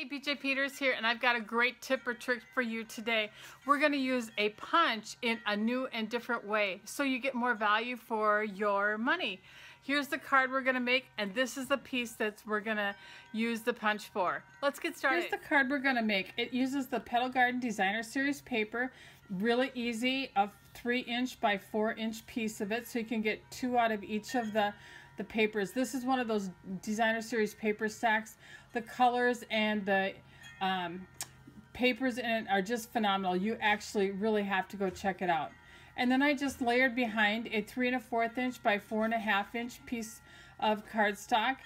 Hey, BJ Peters here, and I've got a great tip or trick for you today. We're going to use a punch in a new and different way so you get more value for your money. Here's the card we're going to make, and this is the piece that we're going to use the punch for. Let's get started. Here's the card we're going to make. It uses the Petal Garden Designer Series paper. Really easy, a 3" by 4" piece of it, so you can get 2 out of each of the papers. This is one of those Designer Series paper stacks. The colors and the papers in it are just phenomenal. You actually really have to go check it out. And then I just layered behind a 3 1/4" by 4 1/2" piece of cardstock.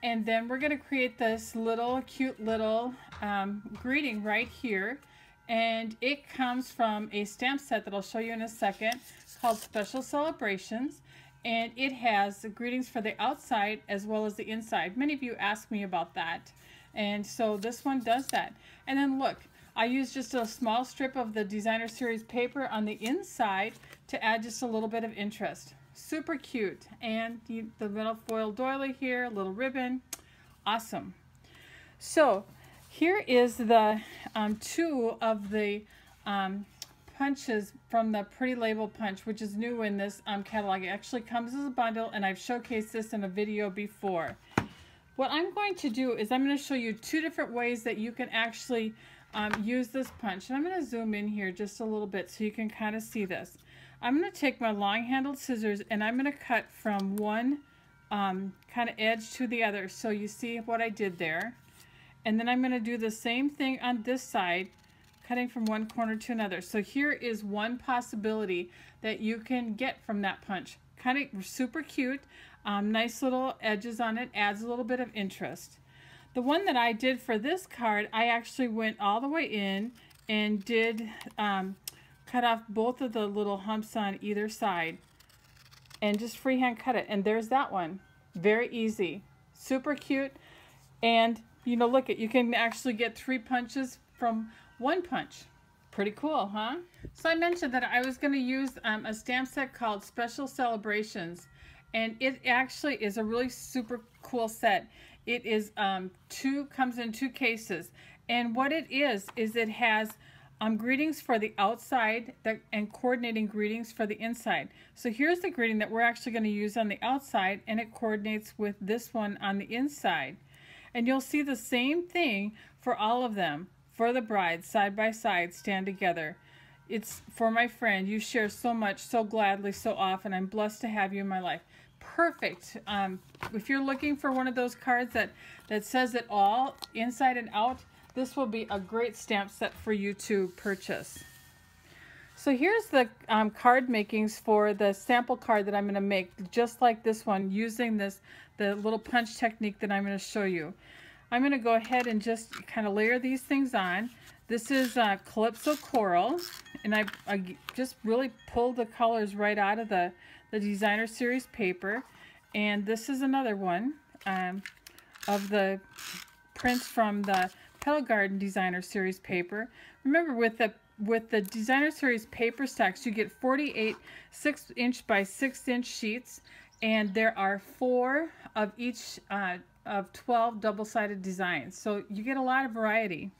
And then we're going to create this little cute little greeting right here. And it comes from a stamp set that I'll show you in a second called Special Celebrations. And it has greetings for the outside as well as the inside. Many of you ask me about that. And so this one does that. And then look, I used just a small strip of the Designer Series paper on the inside to add just a little bit of interest. Super cute. And the little foil doily here, a little ribbon. Awesome. So here is the 2 of the punches from the Pretty Label punch, which is new in this catalog. It actually comes as a bundle, and I've showcased this in a video before. What I'm going to do is I'm going to show you 2 different ways that you can actually use this punch. And I'm going to zoom in here just a little bit so you can kind of see this. I'm going to take my long-handled scissors and I'm going to cut from one kind of edge to the other, so you see what I did there. And then I'm going to do the same thing on this side, cutting from one corner to another. So here is one possibility that you can get from that punch. Kind of super cute, nice little edges on it, adds a little bit of interest. The one that I did for this card, I actually went all the way in and did cut off both of the little humps on either side and just freehand cut it. And there's that one. Very easy, super cute. And you know, look at, you can actually get 3 punches from 1 punch. Pretty cool, huh? So I mentioned that I was going to use a stamp set called Special Celebrations, and it actually is a really super cool set. It is comes in 2 cases, and what it is it has greetings for the outside and coordinating greetings for the inside. So here's the greeting that we're actually going to use on the outside, and it coordinates with this one on the inside. And you'll see the same thing for all of them. For the bride, side by side, stand together. It's for my friend. You share so much, so gladly, so often. I'm blessed to have you in my life. Perfect. If you're looking for one of those cards that says it all, inside and out, this will be a great stamp set for you to purchase. So here's the card makings for the sample card that I'm going to make, just like this one, using the little punch technique that I'm going to show you. I'm going to go ahead and just kind of layer these things on. This is Calypso Coral, and I just really pulled the colors right out of the Designer Series paper. And this is another one of the prints from the Petal Garden Designer Series paper. Remember, with the Designer Series paper stacks, you get 48 6" by 6" sheets, and there are 4 of each of 12 double-sided designs. So you get a lot of variety.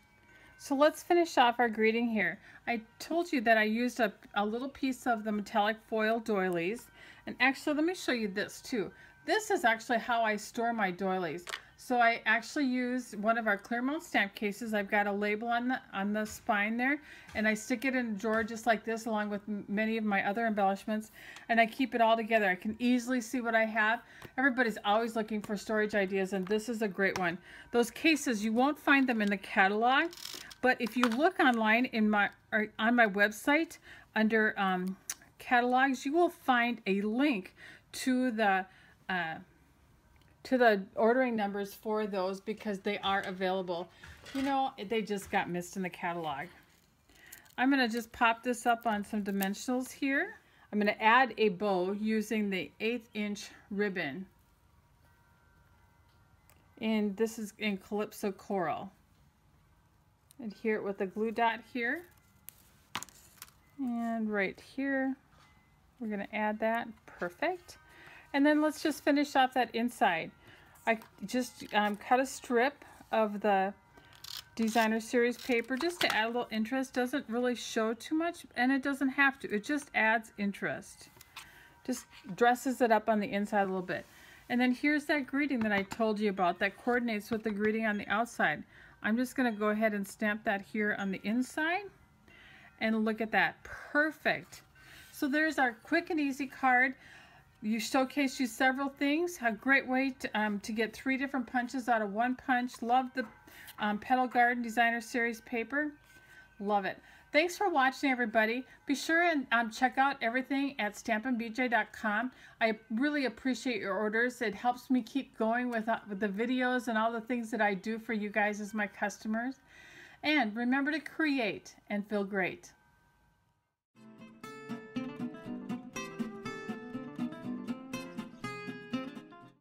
So let's finish off our greeting here. I told you that I used a little piece of the metallic foil doilies. And actually, let me show you this too. This is actually how I store my doilies. So I actually use one of our Clearmount stamp cases. I've got a label on the spine there, and I stick it in a drawer just like this, along with many of my other embellishments, and I keep it all together. I can easily see what I have. Everybody's always looking for storage ideas, and this is a great one. Those cases, you won't find them in the catalog, but if you look online on my website under catalogs, you will find a link to the ordering numbers for those, because they are available. You know, they just got missed in the catalog. I'm going to just pop this up on some dimensionals here. I'm going to add a bow using the 1/8" ribbon. And this is in Calypso Coral. Adhere it with a glue dot here. And right here, we're going to add that. Perfect. And then let's just finish off that inside. I just cut a strip of the designer series paper just to add a little interest. Doesn't really show too much, and it doesn't have to. It just adds interest. Just dresses it up on the inside a little bit. And then here's that greeting that I told you about that coordinates with the greeting on the outside. I'm just going to go ahead and stamp that here on the inside. And look at that. Perfect. So there's our quick and easy card. You showcased you several things. A great way to get 3 different punches out of one punch. Love the Petal Garden Designer Series paper. Love it. Thanks for watching, everybody. Be sure and check out everything at stampinbj.com. I really appreciate your orders. It helps me keep going with the videos and all the things that I do for you guys as my customers. And remember to create and feel great.